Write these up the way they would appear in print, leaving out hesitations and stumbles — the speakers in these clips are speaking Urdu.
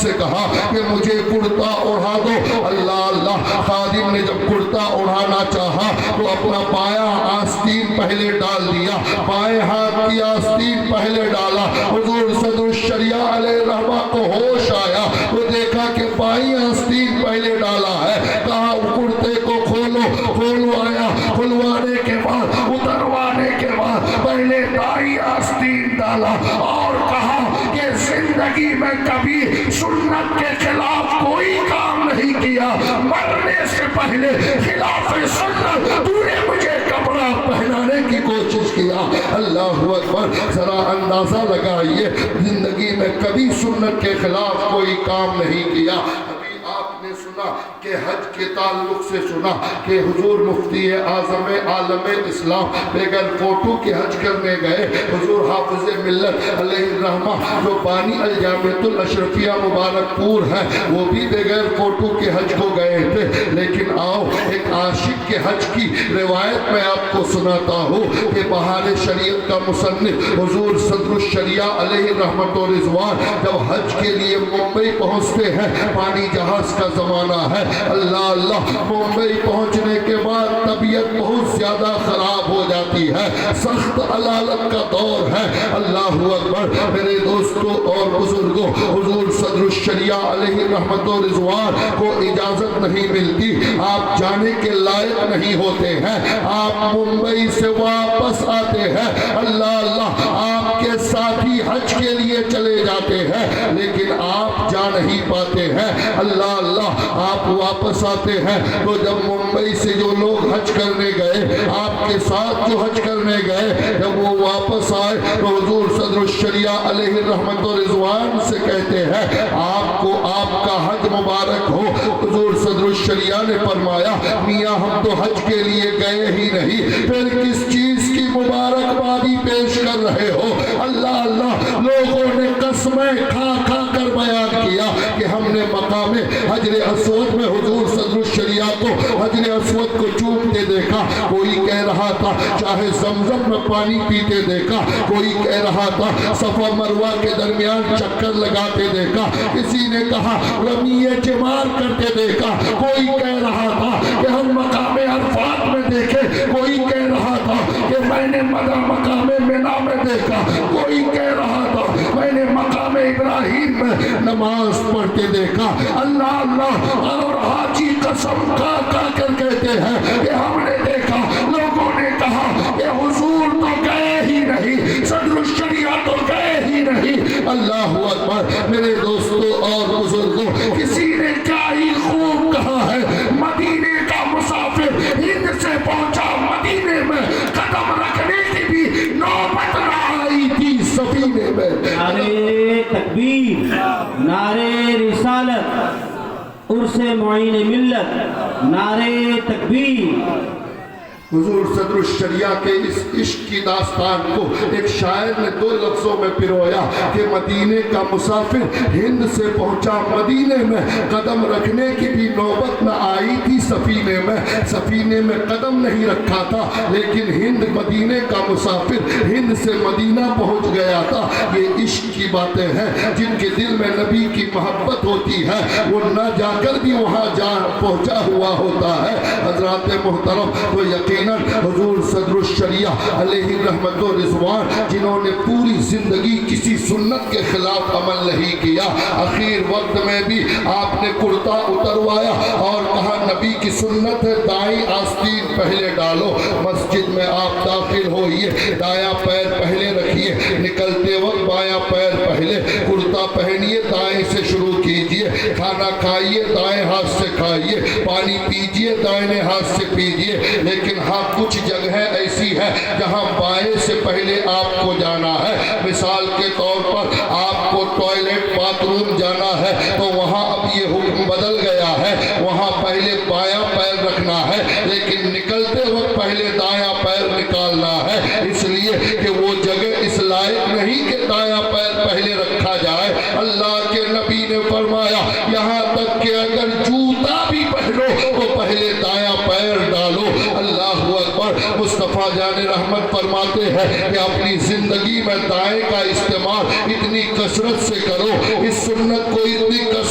سے کہا کہ مجھے کرتا اڑا دو۔ اللہ اللہ، خادم نے جب کرتا اڑانا چاہا تو اپنا بایاں آستین پہلے ڈال دیا، بائیں ہاتھ کی آستین پہلے ڈالا۔ حضور صدر الشریعہ علیہ الرحمہ کو ہوش آیا، وہ دیکھا کہ بائیں آستین پہلے ڈالا ہے، کہا کرتے کو کھولو آیا، کھلوانے کے بعد اتروانے کے بعد پہلے دائیں آستین ڈالا اور کہا کہ زندگی میں کبھی سنت کے خلاف کوئی کام نہیں کیا، مرنے سے پہلے خلاف سنت تو نے مجھے کپڑا پہنانے کی کوشش کیا۔ اللہ اکبر، ذرا اندازہ لگائیے، زندگی میں کبھی سنت کے خلاف کوئی کام نہیں کیا۔ آپ نے سنا کہ حج کے تعلق سے سنا کہ حضور مفتی اعظم عالم اسلام بغیر فوٹو کے حج کرنے گئے۔ حضور حافظ ملت علیہ الرحمہ جو بانی الجامعۃ الاشرفیہ مبارک پور ہے، وہ بھی بغیر فوٹو کے حج کو گئے تھے۔ لیکن آؤ ایک عاشق کے حج کی روایت میں آپ کو سناتا ہوں کہ بہار شریعت کا مصنف حضور صدر الشریعہ علیہ الرحمۃ و رضوان جب حج کے لیے ممبئی پہنچتے ہیں، پانی جہاز کا زمانہ ہے، اللہ اللہ، ممبئی پہنچنے کے بعد طبیعت بہت زیادہ خراب ہو جاتی ہے، سخت علالت کا دور ہے۔ اللہ اکبر، میرے دوستوں اور بزرگوں، حضور صدر الشریعہ علیہ رحمت و رضوان کو اجازت نہیں ملتی، آپ جانے کے لائق نہیں ہوتے ہیں، آپ ممبئی سے واپس آتے ہیں، اللہ اللہ، آپ کے ساتھی حج کے لیے چلے جاتے ہیں لیکن آپ جا نہیں پاتے ہیں، اللہ اللہ، آپ واپس آتے ہیں تو جب ممبئی سے جو لوگ حج کرنے گئے، آپ کے ساتھ جو حج کرنے گئے، جب وہ واپس آئے تو حضور صدر الشریعہ علیہ الرحمت و رضوان سے کہتے ہیں آپ کو آپ کا حج مبارک ہو۔ حضور صدر الشریعہ نے فرمایا میاں ہم تو حج کے لیے گئے ہی نہیں، پھر کس چیز کی مبارکبادی پیش کر رہے ہو؟ اللہ اللہ، لوگوں نے قسمیں کھا کھا کر بیان کیا کہ ہم نے مقام حجر اسود میں حضور صدر الشریعہ کو حجر اسود کو چومتے دیکھا، کوئی کہہ رہا تھا چاہے زمزم میں پانی پیتے دیکھا، کوئی کہہ رہا تھا صفا مروہ کے درمیان چکر لگاتے دیکھا، کسی نے کہا رمیے جمار کرتے دیکھا، کوئی کہہ رہا تھا کہ ہم مقام عرفات میں دیکھے، کوئی کہہ رہا تھا کہ میں نے مقام منا میں دیکھا، کوئی کہہ رہا تھا میں نے مقام ابراہیم میں نماز پڑھتے دیکھا۔ اللہ اللہ، اور حاجی قسم کھا کھا کر کہتے ہیں کہ ہم نے دیکھا، لوگوں نے کہا کہ حضور تو گئے ہی نہیں، صدر الشریعہ تو گئے ہی نہیں۔ اللہ اکبر، میرے دوستوں اور بزرگوں، کسی نے کیا ہی خوب کہا ہے، مدینے کا مسافر ہند سے پہنچا مدینے میں، قدم رکھنے کی بھی نوبت نہ آئی تھی سفینے میں۔ نعرے تکبیر، نعرے رسالت، عرس معین ملت، نعرے تکبیر۔ حضور صدر الشریعہ کے اس عشق کی داستان کو ایک شاعر نے دو لفظوں میں پرویا کہ مدینے کا مسافر ہند سے پہنچا مدینے میں، قدم رکھنے کی بھی نوبت نہ آئی تھی سفینے میں، سفینے میں قدم نہیں رکھا تھا لیکن ہند مدینے کا مسافر ہند سے مدینہ پہنچ گیا تھا۔ یہ عشق کی باتیں ہیں، جن کے دل میں نبی کی محبت ہوتی ہے وہ نہ جا کر بھی وہاں جا پہنچا ہوا ہوتا ہے۔ حضرات محترم، تو یقیناً حضور صدر الشریعہ علیہ رحمت و رضوان جنہوں نے پوری زندگی کسی سنت کے خلاف عمل نہیں کیا، اخیر وقت میں بھی آپ نے کرتا اتروایا اور کہا نبی کی سنت ہے دائیں آستین پہلے ڈالو، مسجد میں آپ داخل ہوئیے دایاں پیر پہلے رکھیے، نکلتے وقت بایاں پیر پہلے، کرتا پہنیے دائیں سے شروع کیجئے، کھانا کھائیے دائیں ہاتھ سے کھائیے، پانی پیجئے دائیں ہاتھ سے پیجئے، لیکن ہاں کچھ جگہیں ایسی ہے جہاں بائیں سے پہلے آپ کو جانا ہے۔ مثال کے طور پر آپ کو ٹوائلٹ باتھ روم جانا ہے تو وہاں اب یہ حکم بدل گیا ہے، وہاں پہلے بایاں پیر رکھنا ہے لیکن نکلتے وقت پہلے دایاں پیر نکالنا ہے، اس لیے کہ وہ جگہ اس لائق نہیں کہ دایاں پیر پہلے رکھا جائے۔ اللہ کے نبی نے فرمایا یہاں تک کہ اگر جوتا بھی پہنو تو پہلے دایاں پیر ڈالو۔ اللہ اکبر، مصطفیٰ جان رحمت فرماتے ہیں کہ اپنی زندگی میں دائیں کا استعمال اتنی کثرت سے کرو، اس سنت کو اتنی کثرت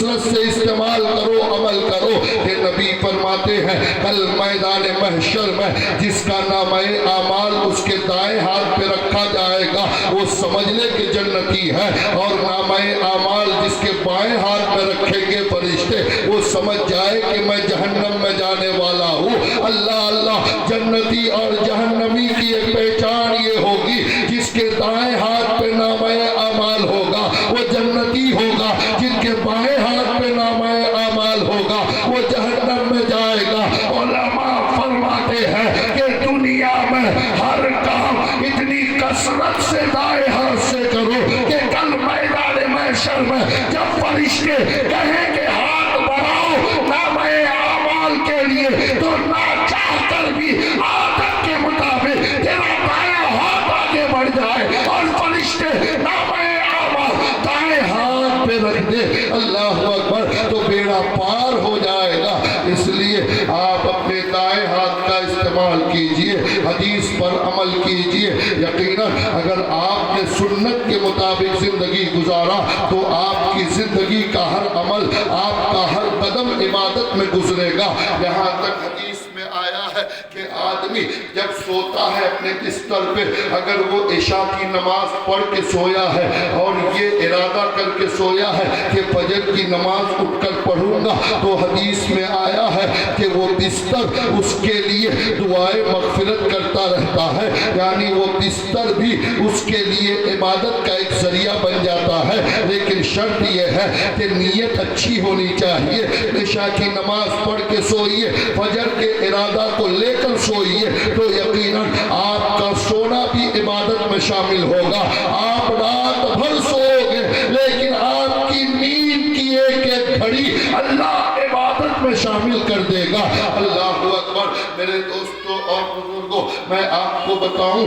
محشر میں جس کا نامہ اعمال اس کے دائیں ہاتھ پہ رکھا جائے گا وہ سمجھ لے کہ جنتی ہے، اور نامہ اعمال جس کے بائیں ہاتھ میں رکھیں گے فرشتے وہ سمجھ جائے کہ میں جہنم میں جانے والا ہوں۔ اللہ اللہ، جنتی اور جہنمی کی ایک پہچان یہ ہوگی جس کے دائیں ہاتھ پہ نامہ اعمال ہوگا وہ جنتی ہوگا، جن کے بائیں ہاتھ پہ نامہ اعمال ہوگا وہ جہنم میں جائے گا۔ علماء فرماتے ہیں کہ دنیا میں ہر کام اتنی کثرت سے دائیں ہاتھ سے کرو کہ کل میدان محشر میں جب فرشتے کہیں کہ ہاتھ بڑھاؤ نامہ اعمال کے لیے تو نہ چاہ کر بھی عادت کے مطابق تیرا بایاں ہاتھ آگے بڑھ جائے اور فرشتے نامہ اعمال دائیں ہاتھ پہ رکھ دے، اللہ اکبر، تو بیڑا پار ہو جائے گا۔ اس لیے آپ اپنے دائیں ہاتھ کا استعمال کیجئے، حدیث پر عمل کیجئے۔ یقیناً اگر آپ نے سنت کے مطابق زندگی گزارا تو آپ کی زندگی کا ہر عمل، آپ کا ہر قدم عبادت میں گزرے گا۔ یہاں تک حدیث میں آیا ہے کہ آدمی جب سوتا ہے اپنے بستر پہ، اگر وہ عشاء کی نماز پڑھ کے سویا ہے اور یہ ارادہ کر کے سویا ہے کہ فجر کی نماز اٹھ کر پڑھوں گا، تو حدیث میں آیا ہے کہ وہ بستر اس کے لیے دعائے مغفرت کرتا رہتا ہے، یعنی وہ بستر بھی اس کے لیے عبادت کا ایک ذریعہ بن جاتا ہے۔ لیکن شرط یہ ہے کہ نیت اچھی ہونی چاہیے۔ عشاء کی نماز پڑھ کے سوئیے، فجر کے ارادہ کو لے کر سوئیے تو یقیناً آپ کا سونا بھی عبادت میں شامل ہوگا۔ آپ رات بھر سوؤ گے لیکن آپ کی نیند کی ایک ایک گھڑی اللہ عبادت میں شامل کر دے گا۔ اللہ اکبر۔ میرے دوستوں اور بزرگوں، میں آپ کو بتاؤں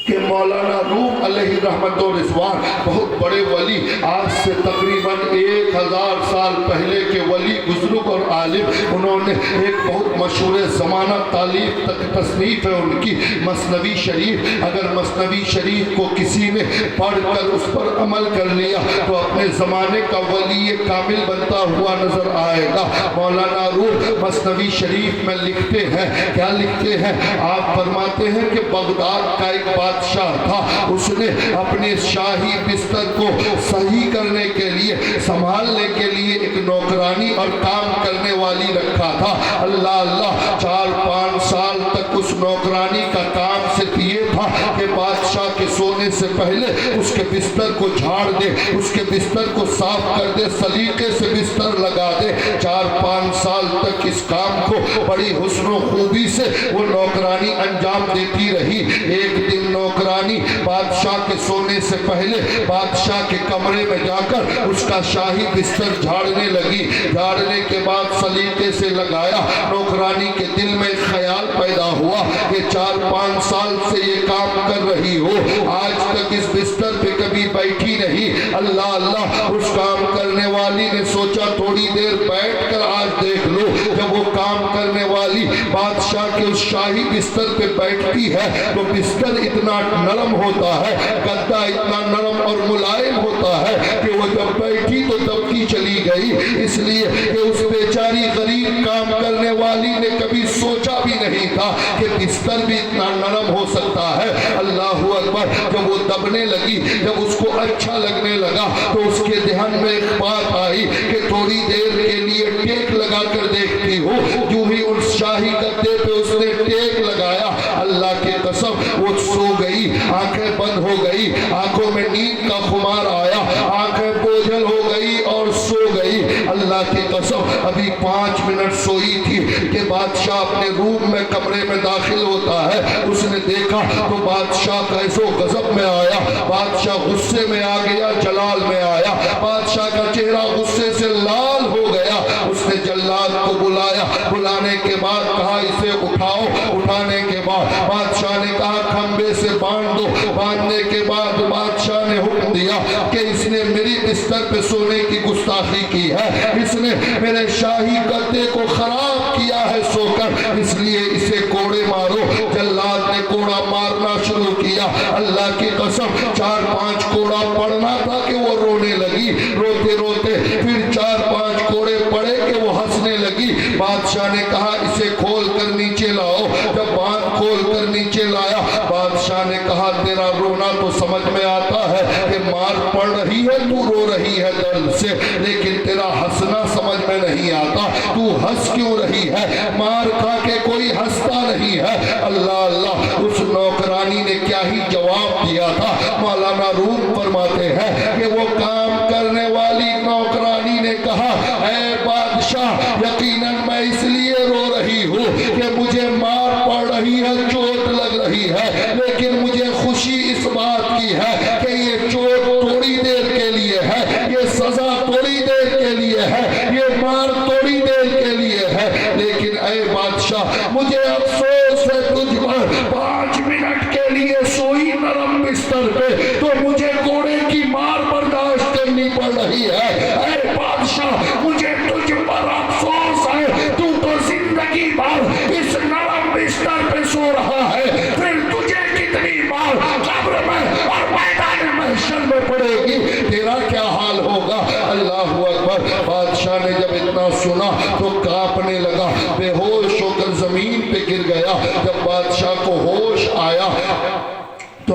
کہ مولانا روم علیہ رحمت و رضوان بہت بڑے ولی، آج سے تقریباً 1000 سال پہلے کے ولی، بزرگ اور عالم، انہوں نے ایک بہت مشہور زمانہ تالیف تصنیف ہے ان کی مثنوی شریف۔ اگر مثنوی شریف کو کسی نے پڑھ کر اس پر عمل کر لیا تو اپنے زمانے کا ولی کامل بنتا ہوا نظر آئے گا۔ مولانا روم مثنوی شریف میں لکھتے ہیں، کیا لکھتے ہیں؟ آپ فرماتے ہیں کہ بغداد کا ایک بادشاہ تھا، اس نے اپنے شاہی بستر کو صحیح کرنے کے لیے، سنبھالنے کے لیے ایک نوکرانی اور کام کرنے والی رکھا تھا۔ اللہ اللہ، 4-5 سال تک اس نوکرانی کا کام صرف یہ تھا کہ بادشاہ کے سونے سے پہلے اس کے بستر کو جھاڑ دے، اس کے بستر کو صاف کر دے، سلیقے سے بستر لگا دے۔ 4-5 سال تک اس کام کو بڑی حسن و خوبی سے وہ نوکرانی انجام دیتی رہی۔ ایک دن نوکرانی بادشاہ کے سونے سے پہلے بادشاہ کے کمرے میں جا کر اس کا شاہی بستر جھاڑنے لگی۔ جھاڑنے کے بعد سلیقے سے لگایا۔ نوکرانی کے دل میں خیال پیدا ہوا کہ 4-5 سال سے یہ کام کر رہی ہو، آج تک اس بستر پہ کبھی بیٹھی نہیں۔ اللہ اللہ، اس کام کرنے والی نے سوچا تھوڑی دیر بیٹھ کر آج دیکھ لو۔ جب وہ کام کرنے والی بادشاہ کے اس شاہی بستر پہ بیٹھتی ہے تو بستر اتنا نرم ہوتا ہے، گدا اتنا نرم اور ملائم ہوتا ہے کہ وہ جب بیٹھی تو دبتی چلی گئی، اس لیے کہ اس بیچاری غریب کام کرنے والی نے کبھی سوچا بھی نہیں تھا کہ بستر بھی اتنا نرم ہو سکتا ہے۔ اللہ اکبر۔ جب وہ دبنے لگی، جب اس کو اچھا لگنے لگا تو اس کے ذہن میں ایک بات آئی کہ تھوڑی دیر کے لیے ٹیک لگا کر دیکھتی ہوں۔ جو ہی اس شاہی گدے پہ اس نے ٹیک لگایا، اللہ کی قسم وہ سو گئی، آنکھیں بند ہو گئی، آنکھوں میں نیند کا خمار آیا، آنکھیں بوجھل ہو گئی اور سو گئی۔ اللہ کی قسم ابھی 5 منٹ سوئی تھی کہ بادشاہ اپنے روم میں کمرے میں داخل ہوتا ہے۔ اس نے دیکھا تو بادشاہ کا ایسو غضب میں آیا، بادشاہ غصے میں آ گیا، جلال میں آیا، بادشاہ کا چہرہ غصے سے لال ہو گیا۔ اس نے جلاد کو بلایا، بلانے کے بعد کہا اسے اٹھاؤ۔ اٹھانے کے بعد بادشاہ نے کہا کھمبے سے باندھ دو۔ باندھنے کے بعد بادشاہ نے حکم دیا کہ اس نے میری بستر پہ سونے کی گستاخی کی ہے، اس نے میرے شاہی گدے کو خراب کیا ہے سو کر، اس لیے اسے کوڑے مارو۔ جلاد نے کوڑا مارنا شروع کیا۔ اللہ کی قسم 4-5 کوڑا پڑنا تھا کہ وہ رونے لگی، روتے روتے پھر 4-5 کوڑے پڑے کہ وہ ہنسنے لگی۔ بادشاہ نے کہا اسے کھول کر نیچے رہی ہے درد سے، لیکن تیرا ہنسنا سمجھ میں نہیں آتا، تو ہنس کیوں رہی ہے؟ مار کھا کے کوئی ہنستا نہیں ہے۔ اللہ اللہ، اس نوکرانی نے کیا ہی جواب دیا تھا۔ مولانا روم فرماتے ہیں کہ وہ کام کرنے والی نوکرانی نے کہا، اے بادشاہ، یقیناً میں اس لیے رو رہی ہوں کہ مجھے مار پڑ رہی ہے، چوٹ لگ رہی ہے، لیکن مجھے خوشی اس بات کی ہے کہ یہ چوٹ تھوڑی دیر کے لیے ہے، یہ سزا تھوڑی دیر کے لیے ہے، یہ مار تھوڑی دیر کے لیے ہے، لیکن اے بادشاہ مجھے افسوس ہے تجھ پر، 5 منٹ کے لیے سوئی نرم بستر پہ تو مجھے گھوڑے کی مار برداشت کرنی پڑ رہی ہے۔ اے بادشاہ مجھے تجھ پر افسوس ہے، تو زندگی بھر اس نرم بستر پہ سو رہا ہے، پھر تجھے کتنی بار قبر میں اور میدان محشر میں پڑے گی، تیرا کیا حال ہوگا؟ اللہ اکبر۔ بادشاہ نے جب اتنا سنا تو کانپنے لگا، بے ہوش ہو کر زمین پہ گر گیا۔ جب بادشاہ کو ہوش آیا تو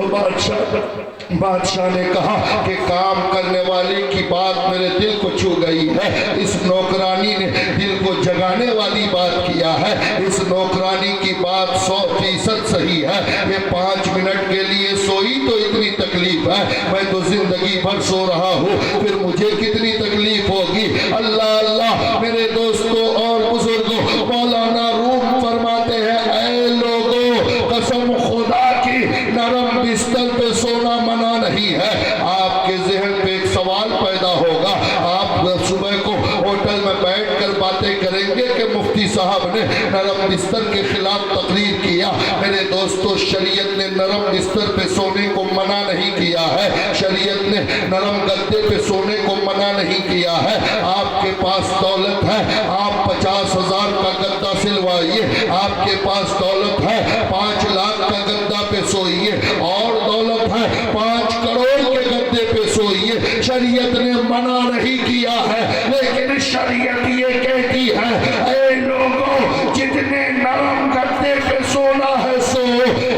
بادشاہ نے کہا کہ کام کرنے والے کی بات میرے دل کو چھو گئی ہے، اس نوکرانی نے دل کو جگانے والی بات کیا ہے، اس نوکرانی کی بات 100% صحیح ہے۔ یہ 5 منٹ کے لیے سوئی تو اتنی تکلیف ہے، میں تو زندگی بھر سو رہا ہوں، پھر مجھے کتنی تکلیف ہوگی۔ اللہ اللہ میرے دوستوں اور بزرگوں، مولانا روم فرماتے ہیں، اے لوگوں، قسم خدا کی نرم بستر پہ سونا منع نہیں ہے۔ آپ کے ذہن پہ ایک سوال پیدا ہوگا، آپ صبح کو ہوٹل میں بیٹھ کر باتیں کریں گے کہ مفتی صاحب نے نرم بستر کے خلاف تقریر کیا۔ میرے دوستو، شریعت نے نرم بستر پہ سونے کو منع نہیں کیا ہے، شریعت نے نرم گدے پہ سونے کو منع نہیں کیا ہے۔ آپ کے پاس دولت ہے، آپ 50,000 کا گدا سلوائیے، آپ کے پاس دولت ہے، 5 لاکھ کا گدا پہ سوئیے، اور دولت ہے 5 کروڑ کے گدے پہ سوئیے، شریعت نے منع نہیں کیا ہے، لیکن شریعت یہ کہتی ہے، اے لوگوں، جتنے نرم گدے پہ سونا ہے سو،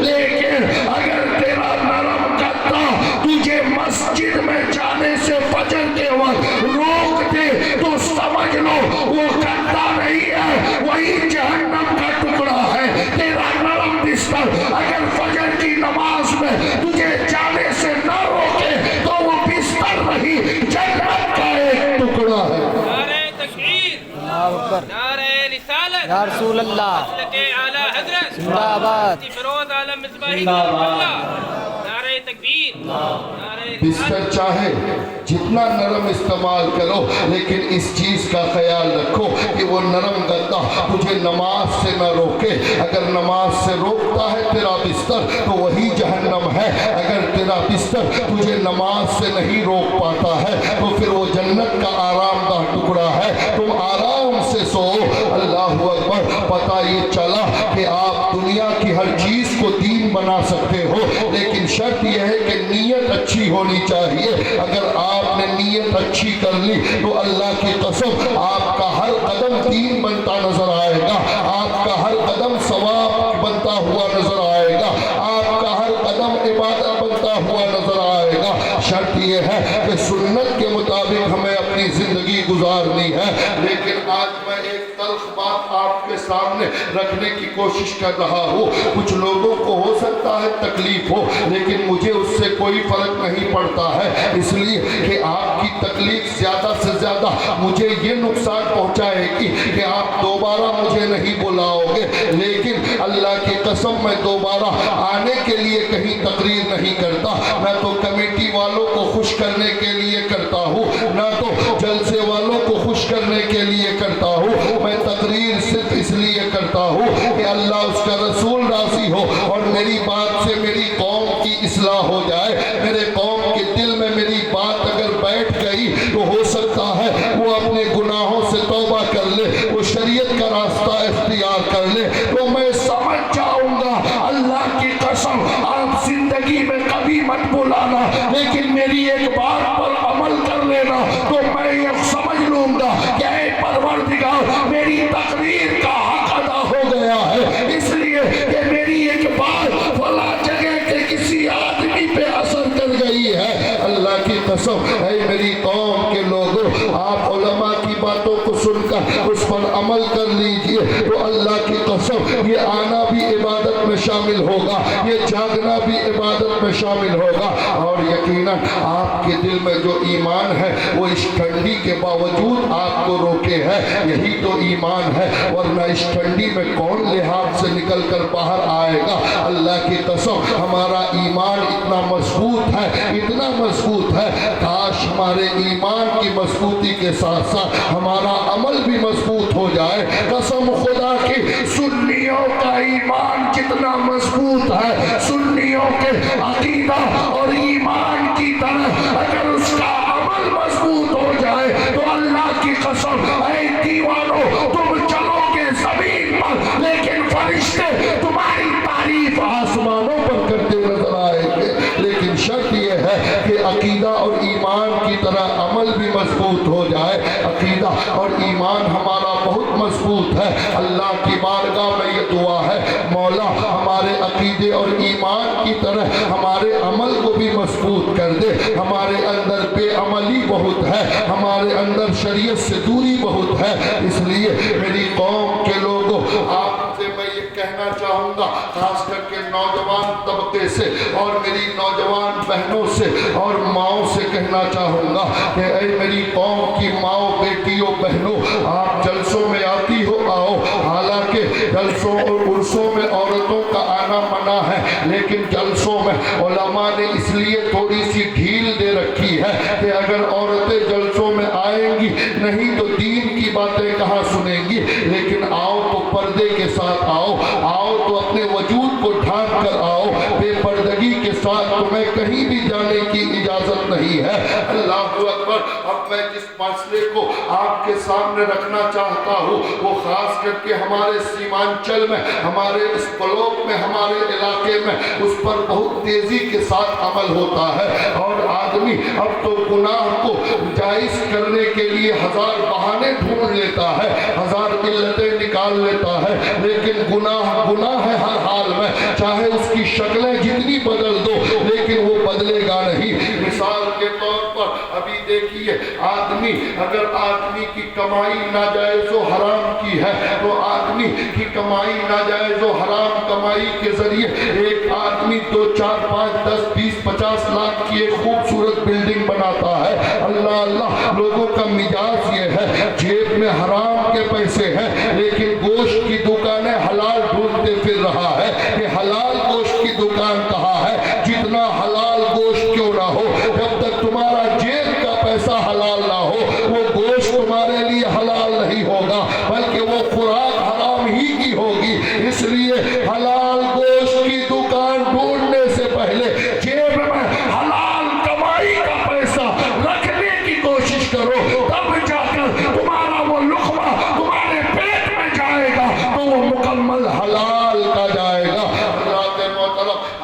لیکن اگر تیرا نرم گدا تجھے مسجد میں جانے سے فجر کے وقت روک دے تو سمجھ لو وہ گدا نہیں ہے، وہی جہنم کا ٹکڑا ہے۔ تیرا نرم بستر اگر فجر کی نماز میں تجھے جانے سے نہ روکے تو وہ بستر نہیں، جنت کا ایک ٹکڑا ہے۔ نعرہ تکبیر، نعرہ رسالت، یا رسول اللہ، مسلک اعلیٰ حضرت، زندہ آباد، مفتی فیروز عالم مصباحی زندہ آباد۔ نعرہ تکبیر، نعرہ بستر رسالت۔ چاہے جتنا نرم استعمال کرو، لیکن اس چیز کا خیال رکھو کہ وہ نرم گدا تجھے نماز سے نہ روکے۔ اگر نماز سے روکتا ہے تیرا بستر تو وہی جہنم ہے، اگر تیرا بستر تجھے نماز سے نہیں روک پاتا ہے تو پھر وہ جنت کا آرام دہ ٹکڑا ہے، تم آرام سے سو۔ اللہ اکبر۔ پتہ یہ چلا کہ آپ دنیا کی ہر چیز کو دین بنا سکتے ہو، لیکن شرط یہ ہے کہ نیت اچھی ہونی چاہیے۔ اگر آپ نے نیت اچھی کر لی تو اللہ کی قسم آپ کا ہر قدم دین بنتا نظر آئے گا، آپ کا ہر قدم ثواب بنتا ہوا نظر آئے گا، آپ کا ہر قدم عبادت بنتا ہوا نظر آئے گا۔ شرط یہ ہے کہ سنت کے مطابق ہمیں اپنی زندگی گزارنی ہے۔ لیکن آج میں ایک تلخ بات آپ کے سامنے رکھنے کی کوشش کر رہا ہوں۔ کچھ لوگوں کو ہو سکتا ہے تکلیف ہو، لیکن مجھے اس سے کوئی فرق نہیں پڑتا ہے، اس لیے کہ آپ کی تکلیف زیادہ سے زیادہ مجھے یہ نقصان پہنچائے گی کہ آپ دوبارہ مجھے نہیں بلاؤ گے، لیکن اللہ کی قسم میں دوبارہ آنے کے لیے کہیں تقریر نہیں کرتا، نہ تو کمیٹی والوں کو خوش کرنے کے لیے کرتا ہوں، نہ تو جلسے والوں کو خوش کرنے کے لیے کرتا ہوں۔ میں تقریر صرف اس لیے کرتا ہوں کہ اللہ اس کا رسول راضی ہو اور میری بات سے میری قوم کی اصلاح ہو جائے۔ میرے قوم کے دل میں میری بات اگر بیٹھ گئی تو ہو سکتا ہے وہ اپنے گناہوں سے توبہ کر لے، وہ شریعت کا راستہ اختیار کر لے، تو میں سمجھ جاؤں گا۔ اللہ کی قسم آپ زندگی میں کبھی مت بلانا، لیکن میری ایک بات پر عمل کر لینا، تو میں یہ سمجھ لوں گا کہ اے پروردگار میری تقریر کا حق ادا ہو گیا ہے، اس لیے کہ میری ایک بات فلاں جگہ کے کسی آدمی پہ اثر کر گئی ہے۔ اللہ کی قسم اے میری قوم اس پر عمل کر لیجئے تو اللہ کی قسم یہ آنا بھی عبادت میں شامل ہوگا, یہ جاگنا بھی عبادت میں شامل ہوگا. اور یقیناً آپ کے دل میں جو ایمان ہے وہ اس ٹھنڈی کے باوجود آپ کو روکے ہے, یہی تو ایمان ہے, ورنہ اس ٹھنڈی میں کون لحاظ سے نکل کر باہر آئے گا. اللہ کی قسم ہمارا ایمان اتنا مضبوط ہے, اتنا مضبوط ہے, کاش ہمارے ایمان کی مضبوطی کے ساتھ ساتھ ہمارا عمل بھی مضبوط ہو جائے. قسم خدا کی سنیوں کا ایمان کتنا مضبوط ہے, سنیوں کے عقیدہ اور ایمان کی طرح اگر اس کا عمل مضبوط ہو جائے تو اللہ کی قسم اے دیوانو تم چلو گے زمین پر لیکن فرشتے تمہاری تعریف آسمانوں پر کرتے نظر آئیں گے. لیکن شرط یہ ہے کہ عقیدہ اور ایمان کی طرح عمل بھی مضبوط ہو جائے. عقیدہ اور ایمان ہمارا بہت مضبوط ہے. اللہ کی بارگاہ میں یہ دعا ہے, مولا ہمارے عقیدے اور ایمان کی طرح ہمارے عمل کو بھی مضبوط کر دے. ہمارے اندر بے عملی بہت ہے, ہمارے اندر شریعت سے دوری بہت ہے. اس لیے میری قوم کے لوگوں آپ سے میں یہ کہنا چاہوں گا, خاص کر کے نوجوان طبقے سے اور میری نوجوان بہنوں سے اور ماؤں سے کہنا چاہوں گا کہ اے میری قوم کی ماؤں, بیٹیوں, بہنوں, آپ جلسوں میں آتی ہو آؤ. حالانکہ جلسوں اور عرسوں میں عورتوں کا آنا منع ہے, لیکن جلسوں میں علماء نے اس لیے تھوڑی سی ڈھیل دے رکھی ہے کہ اگر عورتیں جلسوں میں آئیں گی نہیں تو دین کی باتیں کہاں سنیں گی. لیکن آؤ تو پردے کے ساتھ آؤ, آؤ تو اپنے وجود کو ڈھانپ کر آؤ. بے پردگی کے ساتھ تمہیں کہیں بھی جانے کی اجازت نہیں ہے. اللہ اکبر. اب میں جس مسئلے کو آپ کے سامنے رکھنا چاہتا ہوں وہ خاص کر کے ہمارے سیمانچل میں, ہمارے اس بلاک میں, ہمارے علاقے میں اس پر بہت تیزی کے ساتھ عمل ہوتا ہے. اور آدمی اب تو گناہ کو جائز کرنے کے لیے ہزار بہانے ڈھونڈ لیتا ہے, ہزار علتیں نکال لیتا ہے, لیکن گناہ گناہ ہے ہر حال میں, چاہے اس کی شکلیں جتنی بدل دو لیکن وہ بدلے گا نہیں. مثال کے طور پر ابھی دیکھیے, آدمی اگر آدمی کی کمائی ناجائز و حرام کی ہے تو آدمی کی کمائی ناجائز و حرام کمائی کے ذریعے ایک آدمی 2, 4, 5, 10, 20, 50 لاکھ کی ایک خوبصورت بلڈنگ بناتا ہے. اللہ اللہ, لوگوں کا مزاج یہ ہے جیب میں حرام کے پیسے ہیں لیکن گوشت کی دکانیں حلال ڈھونڈتے پھر رہا ہے کہ حلال گوشت کی دکان کہاں ہے. جتنا حلال گوشت کیوں نہ ہو, جب تک تمہارا جیب کا پیسہ حلال نہ ہو وہ گوشت تمہارے لیے حلال نہیں ہوگا بلکہ وہ خوراک حرام ہی کی ہوگی. اس لیے حلال گوشت کی دکان ڈھونڈنے سے پہلے جیب میں حلال کمائی کا پیسہ رکھنے کی کوشش کرو, تب جا کر تمہارا وہ لقمہ تمہارے پیٹ میں جائے گا تو وہ مکمل حلال کا جائے گا.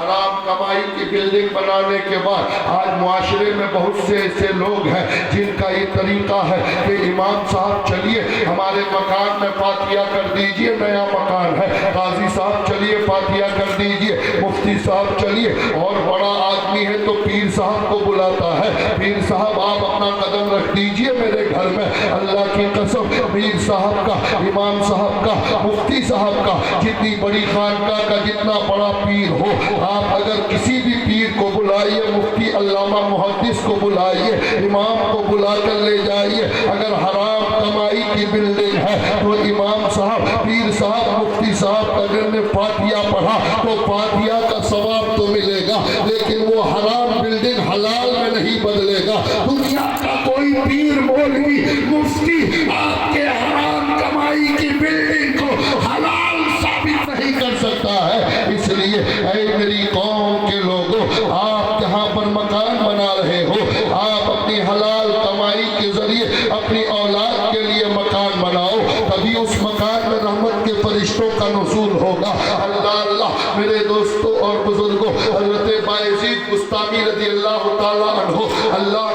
حرام کمائی کی بلڈنگ بنانے کے بعد آج معاشرے میں بہت سے ایسے لوگ ہیں جن کا یہ طریقہ ہے کہ امام صاحب چلیے ہمارے مکان میں فاتحہ کر دیجئے, نیا مکان ہے, قاضی صاحب چلیے فاتحہ کر دیجئے, مفتی صاحب چلیے, اور بڑا آدمی ہے تو پیر صاحب کو بلاتا ہے, پیر صاحب آپ اپنا قدم رکھ دیجئے میرے گھر میں. اللہ کی قسم پیر صاحب کا, امام صاحب کا, مفتی صاحب کا, جتنی بڑی خانقاہ کا جتنا بڑا پیر ہو, آپ اگر کسی بھی پیر کو بلائیے, مفتی علامہ محدث کو بلائیے, امام کو بلا کر لے جائیے, اگر حرام کمائی کی بلڈنگ ہے تو امام صاحب, پیر صاحب, مفتی صاحب اگر نے فاتحہ پڑھا تو فاتحہ کا ثواب تو ملے گا لیکن وہ حرام بلڈنگ حلال میں نہیں بدلے گا. دنیا کا کوئی پیر, مولوی, مفتی آپ کے حرام کمائی کی بلڈنگ کو حلال ثابت نہیں کر سکتا ہے. اس لیے اے میری قوم کے لوگوں, آپ جہاں پر مکان بنا رہے ہو آپ اپنی حلال کمائی کے ذریعے اپنی اولاد کے لیے مکان بناؤ, تبھی اس مکان میں رحمت کے فرشتوں کا نزول ہوگا. اللہ اللہ, میرے دوستوں اور بزرگوں, حضرت بایزید بستامی رضی اللہ تعالیٰ عنہ اللہ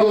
2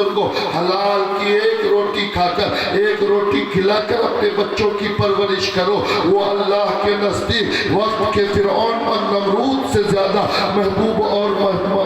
بزرگوں حلال کی ایک روٹی کھا کر ایک روٹی کھلا کر اپنے بچوں کی پرورش کرو، وہ اللہ کے نزدیک وقت کے فرعون اور نمرود سے زیادہ محبوب اور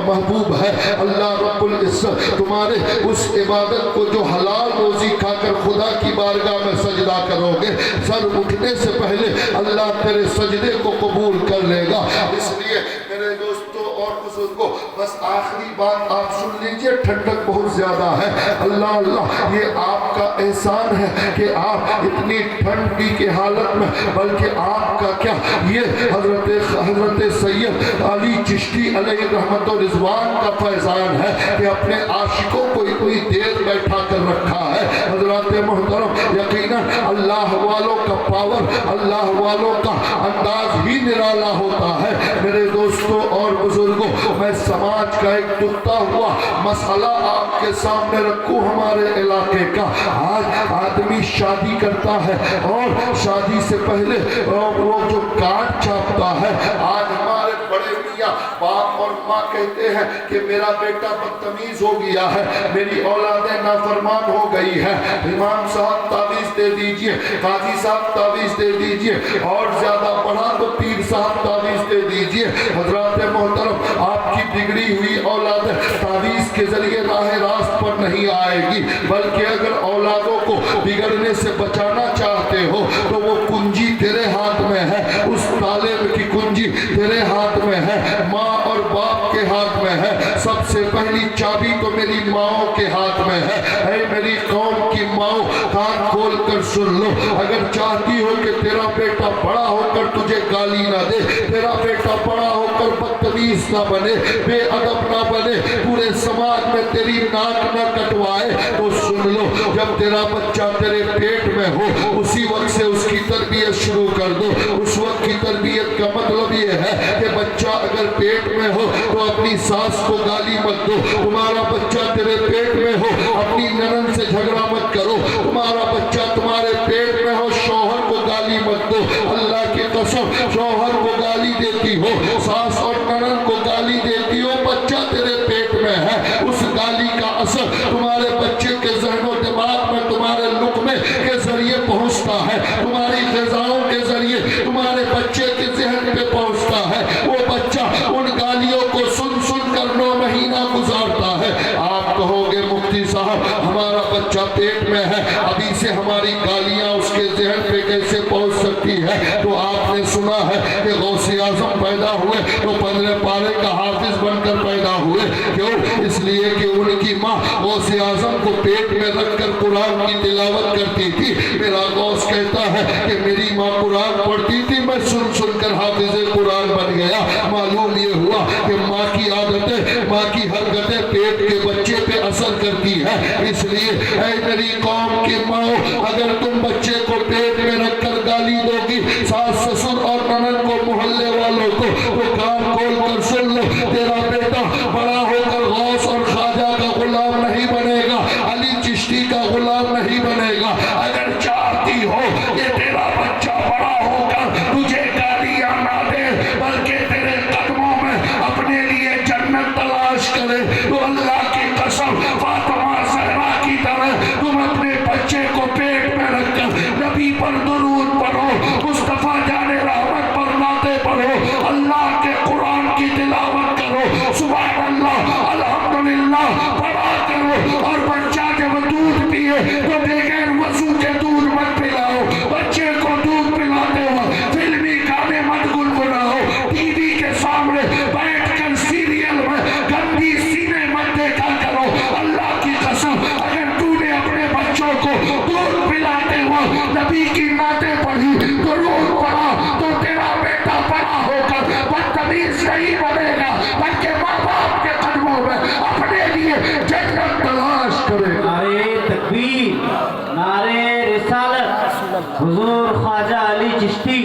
محبوب ہے۔ اللہ رب العزت تمہارے اس عبادت کو جو حلال روزی کھا کر خدا کی بارگاہ میں سجدہ کرو گے، سر اٹھنے سے پہلے اللہ تیرے سجدے کو قبول کر لے گا۔ اس لیے میرے دوستوں اور بزرگوں بس آخری بات آپ سن لیجئے، ٹھنڈک بہت زیادہ ہے۔ اللہ اللہ یہ آپ کا احسان ہے کہ آپ اتنی ٹھنڈی کی حالت میں، بلکہ آپ کا کیا یہ حضرت سید علی چشتی علیہ رحمت و رضوان کا فیضان ہے کہ اپنے عاشقوں کو اتنی دیر بیٹھا کر رکھا ہے۔ حضرات محترم یقیناً اللہ والوں کا پاور، اللہ والوں کا انداز ہی نرالا ہوتا ہے۔ میرے دوستوں اور بزرگوں میں سماج کا ایک ڈوبتا ہوا مسئلہ آپ کے سامنے رکھوں ہمارے علاقے کا۔ آج آدمی شادی کرتا ہے اور شادی سے پہلے وہ جو کارڈ چھاپتا ہے، آج ہمارے بڑے میاں باپ اور ماں کہتے ہیں کہ میرا بیٹا بدتمیز ہو گیا ہے، میری اولادیں نافرمان ہو گئی ہے، امام صاحب تعویذ دے دیجئے، قاضی صاحب تعویذ دے دیجئے، اور زیادہ پڑھا تو پیر صاحب تعویذ دے دیجئے۔ حضرات محترم آپ کی بگڑی ہوئی اولاد تعویذ کے ذریعے راہ راست پر نہیں آئے گی، بلکہ اگر اولادوں کو بگڑنے سے بچانا چاہتے ہو تو وہ کنجی تیرے ہاتھ میں ہے، اس تالے کی کنجی تیرے ہاتھ میں ہے، ماں اور باپ کے ہاتھ میں ہے۔ سب سے پہلی چابی تو میری ماؤں کے ہاتھ میں ہے۔ اے میری قوم کی ماؤں کان کھول کر سن لو، اگر چاہتی ہو کہ تیرا بیٹا بڑا ہو کر تجھے گالی نہ دے، تیرا بیٹا بڑا ہو کر بدتمیز نہ بنے، بے ادب نہ بنے، پورے سماج میں تیری ناک نہ کٹوائے، تو سن لو جب تیرا بچہ تیرے پیٹ میں ہو اسی وقت سے اس کی تربیت شروع کر دو۔ اس وقت کی تربیت کا مطلب یہ ہے کہ بچہ اگر پیٹ میں ہو تو اپنی ساس کو گالی مت دو، تمہارا بچہ تیرے پیٹ میں ہو اپنی ننند سے جھگڑا مت کرو، تمہارا بچہ تمہارے پیٹ میں ہو شوہر کو گالی مت دو۔ اللہ کی قسم شوہر کو گالی دیتی ہو، ساس اور ننند کو گالی دیتی ہو، بچہ تیرے پیٹ میں ہے، اس گالی کا اثر تمہارے بچے کے ذہن و دماغ میں تمہارے لقمے کے ذریعے پہنچتا ہے، تمہاری غذاؤں کے ذریعے تمہارے بچے کے ذہن پہ پہنچتا ہے۔ وہ بچہ ان گالیوں کو سن سن کر 9 مہینہ گزارتا ہے۔ آپ کہو گے مفتی صاحب ہمارا بچہ پیٹ میں ہے، ابھی سے ہماری گالیاں اس کے ذہن پہ کیسے پہنچ سکتی ہے؟ تو آپ نے سنا ہے کہ غوث اعظم پیدا ہوئے تو 15 پارے کا حافظ بن کر پیدا ہوئے، کیوں؟ اس لیے کہ ان کی ماں غوث اعظم کو پیٹ میں رکھ کر قرآن کی تلاوت کرتی تھی۔ میرا غوث کہتا ہے کہ میری ماں قرآن پڑھتی تھی، میں سن سن کر حافظ قرآن بن گیا۔ معلوم یہ ہوا کہ ماں کی عادتیں، ماں کی حرکتیں پیٹ کے بچے پہ اثر کرتی ہے۔ اس لیے اے میری قوم کی ماں، اگر تم بچے کو پیٹ میں رکھ کر گالی دو گی، ساس سسر اور ننند کو، محلے والوں کو، تو کان کھول کر سن لو، تیرا بیٹا بڑا ہو کر غوث اور خواجہ کا غلام نہیں بنے گا، علی چشتی کا غلام نہیں بنے گا۔ اگر چاہتی ہو کہ تیرا بچہ بڑا ہو کر تجھے گالیاں نہ دے بلکہ تیرے قدموں میں اپنے لیے جنت تلاش کرے، تو اللہ کی قسم فاطمہ زہرا کی طرح تم اپنے بچے کو پیٹ میں رکھ کر نبی پر درود پڑھو، مصطفیٰ جان رحمت پر نعتیں پڑھو، اللہ کے قرآن کی تلاوت کرو، سبحان اللہ الحمدللہ پڑھا کرو، اور بچہ جب دودھ پیے تو بغیر وضو کے دودھ مت پلاؤ، بچے کو دودھ پلاتے ہو فلمی گانے مت گنگناؤ، ٹی وی کے سامنے بیٹھ کر سیریل میں گندی سینے مت دیکھا کرو۔ اللہ کی قسم اگر تو نے اپنے بچوں کو دودھ پلاتے ہو نبی کی نعتیں پڑھی، درود پڑھا، تو تیرا بیٹا بڑا ہو کر بدتمیز نہیں بنے گا بلکہ ماں باپ کے قدموں میں اپنے لیے جنت تلاش کرے گا۔ نعرے تکبیر، نعرے رسالت، حضور خواجہ علی چشتی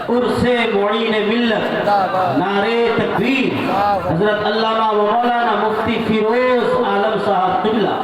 عرس معین ملت، نعرے تکبیر، حضرت علامہ و مولانا مفتی فیروز عالم صاحب قبلہ۔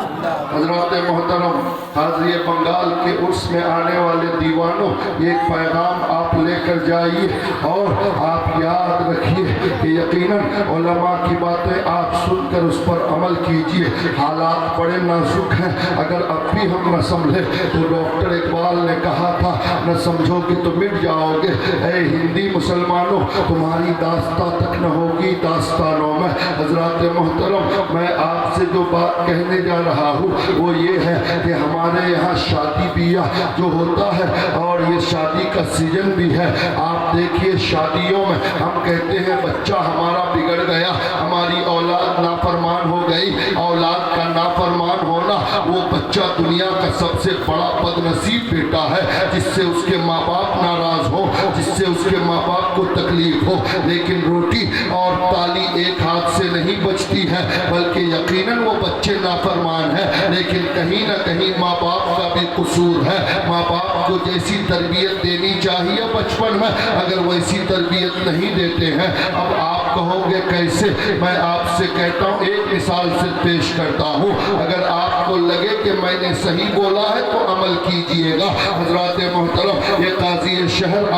حضرات محترم حاضری بنگال کے عرس میں آنے والے دیوانوں، ایک پیغام آپ لے کر جائیے اور آپ یاد رکھیے کہ یقیناً علماء کی باتیں آپ سن کر اس پر عمل کیجئے۔ حالات بڑے نازک ہیں، اگر اب بھی ہم نہ سمجھے تو ڈاکٹر اقبال نے کہا تھا نہ سمجھو گے تو مٹ جاؤ گے۔ اے ہندی مسلمانوں، تمہاری داستان تک نہ ہوگی داستانوں میں۔ حضرات محترم، میں آپ سے جو بات کہنے جا رہا ہوں وہ یہ ہے کہ ہمارے یہاں شادی بیاہ جو ہوتا ہے اور یہ شادی کا سیزن بھی ہے، آپ دیکھیے شادیوں میں ہم کہتے ہیں بچہ ہمارا بگڑ گیا، ہماری اولاد نافرمان ہو گئی۔ اولاد کا نافرمان ہونا، وہ بچہ دنیا کا سب سے بڑا بد نصیب بیٹا ہے جس سے اس کے ماں باپ ناراض ہو، جس سے اس کے ماں باپ کو تکلیف ہو۔ لیکن روٹی اور تالی ایک ہاتھ سے نہیں بچتی ہے، بلکہ یقیناً وہ بچے نافرمان ہیں، لیکن کہیں نہ کہیں ماں باپ کا بھی قصور ہے۔ ماں باپ کو جیسی تربیت دینی چاہیے بچپن میں، اگر ویسی تربیت نہیں دیتے ہیں، اب آپ کہو گے کیسے؟ میں آپ سے کہتا ہوں، ایک مثال سے پیش کرتا ہوں، اگر آپ کو لگے کہ میں نے صحیح بولا ہے تو عمل کیجئے گا۔ حضرات محترم، یہ قاضی شہر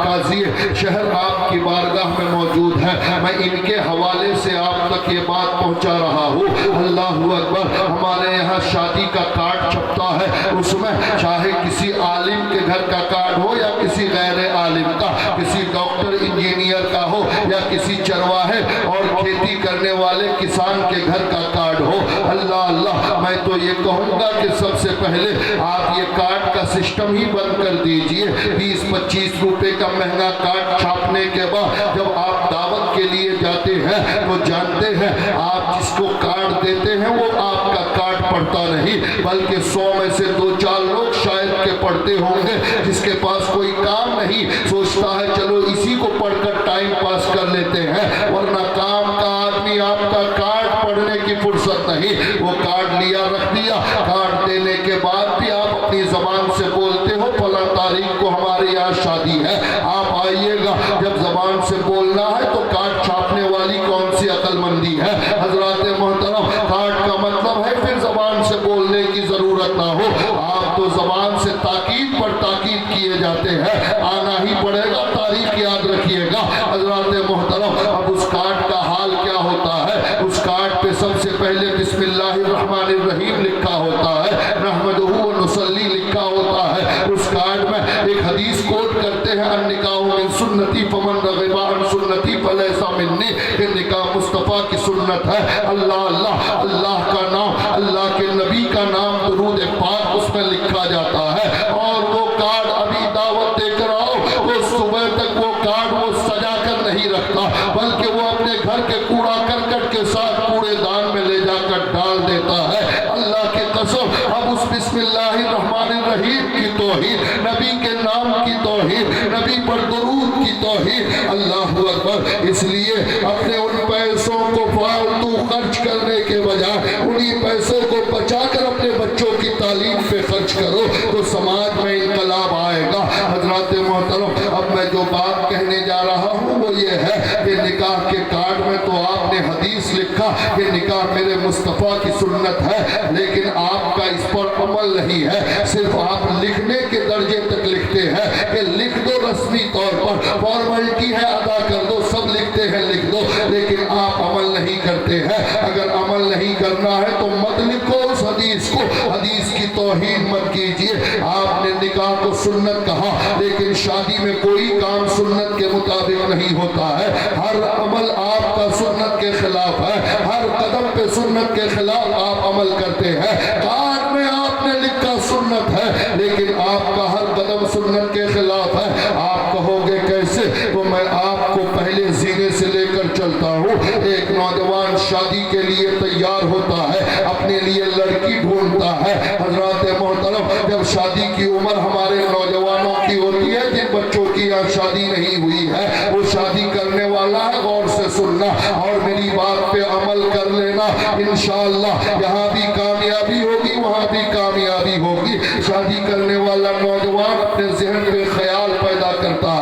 قاضی شہر آپ کی بارگاہ میں موجود ہے، میں ان کے حوالے سے آپ تک یہ بات پہنچا رہا ہوں۔ اللہ اکبر، ہمارے یہاں شادی کا کارڈ چھپتا ہے، اس میں چاہے کسی عالم کے گھر کا کارڈ ہو یا کسی غیر عالم کا، کسی ڈاکٹر انجینئر کا ہو یا کسی چرواہے اور کھیتی کرنے والے کسان کے گھر کا کارڈ ہو۔ اللہ اللہ، میں تو یہ کہوں گا کہ سب سے پہلے آپ یہ کارڈ کا سسٹم ہی بند کر دیجئے۔ 20-25 روپے کا مہنگا کارڈ چھاپنے کے بعد جب آپ دعوت کے لیے جاتے ہیں تو جانتے ہیں آپ جس کو کارڈ دیتے ہیں وہ آپ کا کارڈ پڑھتا نہیں، بلکہ 100 میں سے 2-4 لوگ شاید کے پڑھتے ہوں گے۔ جس کے پاس کوئی کام نہیں سوچتا ہے چلو اسی کو پڑھ کر ٹائم پاس کر لیتے ہیں، ورنہ کام کا آدمی آپ کا کارڈ پڑھنے کی فرصت نہیں۔ وہ کارڈ لیا رکھ دیا، کارڈ دینے کے بعد بھی آپ اپنی زبان سے بولتے ہو فلاں تاریخ کو ہمارے یہاں شادی ہے، آپ آئیے گا۔ جب زبان سے بولنا ہے تو کارڈ چھاپنے والی کون سی عقل مندی ہے؟ حضرات محترم، کارڈ کا مطلب ہے پھر زبان سے بولنے کی ضرورت نہ ہو، آپ تو زبان سے تاکید پر تاکید کیے جاتے ہیں، آنا ہی پڑے گا، تاریخ یاد رکھیے گا۔ حضرات محترم، اب اس کارڈ کا حال کیا ہوتا ہے؟ اس کارڈ پہ سب سے پہلے بسم اللہ الرحمن الرحیم لکھا ہوتا ہے، نحمدہ و نصلی لکھا ہوتا ہے۔ اس کارڈ میں ایک حدیث کوٹ کرتے ہیں، النکاح من سنتی فمن رغب عن سنتی فلیس منی، کہ نکاح مصطفیٰ کی سنت ہے۔ اللہ اللہ، اللہ کا نام، اللہ کے نبی کا نام، درود پاک اس میں لکھا جاتا ہے۔ اور وہ کارڈ ابھی دعوت دے کر آؤ تو صبح تک وہ کارڈ وہ سجا کر نہیں رکھتا، بلکہ وہ اپنے گھر کے کوڑا کرکٹ کے ساتھ کوڑے دان میں لے جا کر ڈال دیتا ہے۔ اللہ کی قسم، اب اس بسم اللہ الرحمن الرحیم کی توہین، نبی کے نام کی توہین، نبی پر درود کی توہین، اللہ اکبر۔ اس لیے اپنے ان پیسوں کو فالتو خرچ کرنے کے بجائے انہی پیسوں کو بچا کر اپنے بچوں کی تعلیم پہ خرچ کرو تو سماج میں انقلاب آئے گا۔ حضرات محترم، اب میں جو بات کہنے جا رہا ہوں وہ یہ ہے کہ نکاح کے کارڈ میں تو آپ نے حدیث لکھا کہ نکاح میرے مصطفیٰ کی سنت ہے، لیکن آپ کا اس پر عمل نہیں ہے، صرف آپ لکھنے کے درجے تک لکھتے ہیں کہ لکھ دو، رسمی طور پر فارملٹی ہے ادا کر دو، سب لکھتے ہیں لکھ دو، لیکن آپ عمل نہیں کرتے ہیں۔ اگر عمل نہیں کرنا ہے تو مت لکھو اس حدیث کو، حدیث کی توہین مت کیجئے۔ آپ نے نکاح کو سنت کہا، لیکن شادی میں کوئی کام سنت کے مطابق نہیں ہوتا ہے، ہر عمل آپ کا سنت کے خلاف ہے، ہر قدم پہ سنت کے خلاف آپ عمل کرتے ہیں۔ کارڈ میں آپ نے لکھا سنت ہے، لیکن آپ کا ہر قدم سنت کے خلاف ہے۔ آپ کہو گے کیسے؟ تو میں آپ کو پہلے زینے سے لے کر چلتا ہوں۔ ایک نوجوان شادی کے لیے تیار ہوتا ہے، اپنے لیے لڑکی ڈھونڈتا ہے۔ حضرات محترم، جب شادی کی عمر ہمارے نوجوانوں کی ہوتی ہے، جن بچوں کی یہاں شادی نہیں ہوئی ہے، وہ شادی کرنے والا ہے، غور سے سننا اور میری بات پہ عمل کر لینا، انشاءاللہ یہاں بھی کامیابی ہوگی، وہاں بھی کامیابی ہوگی۔ شادی کرنے والا نوجوان اپنے ذہن میں خیال پیدا کرتا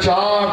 4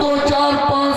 2, 4, 5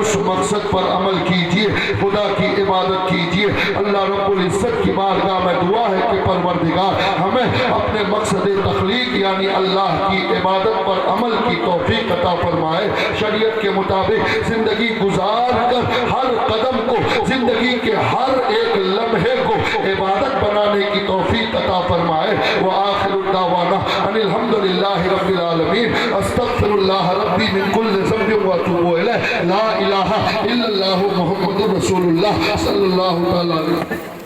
اس مقصد پر عمل کیجئے، خدا کی عبادت کیجئے۔ اللہ رب العزت کی بارگاہ میں دعا ہے کہ پروردگار ہمیں اپنے مقصد تخلیق یعنی اللہ کی عبادت پر عمل کی توفیق عطا فرمائے، شریعت کے مطابق زندگی گزار کر ہر قدم کو، زندگی کے ہر ایک لمحے کو عبادت بنانے کی توفیق عطا فرمائے۔ وآخر الدعوانا ان الحمدللہ رب العالمین، استغفر اللہ ربی من کل ذنب واتوب الیہ، لا الہ الا اللہ محمد رسول اللہ صلی اللہ تعالی علیہ وسلم۔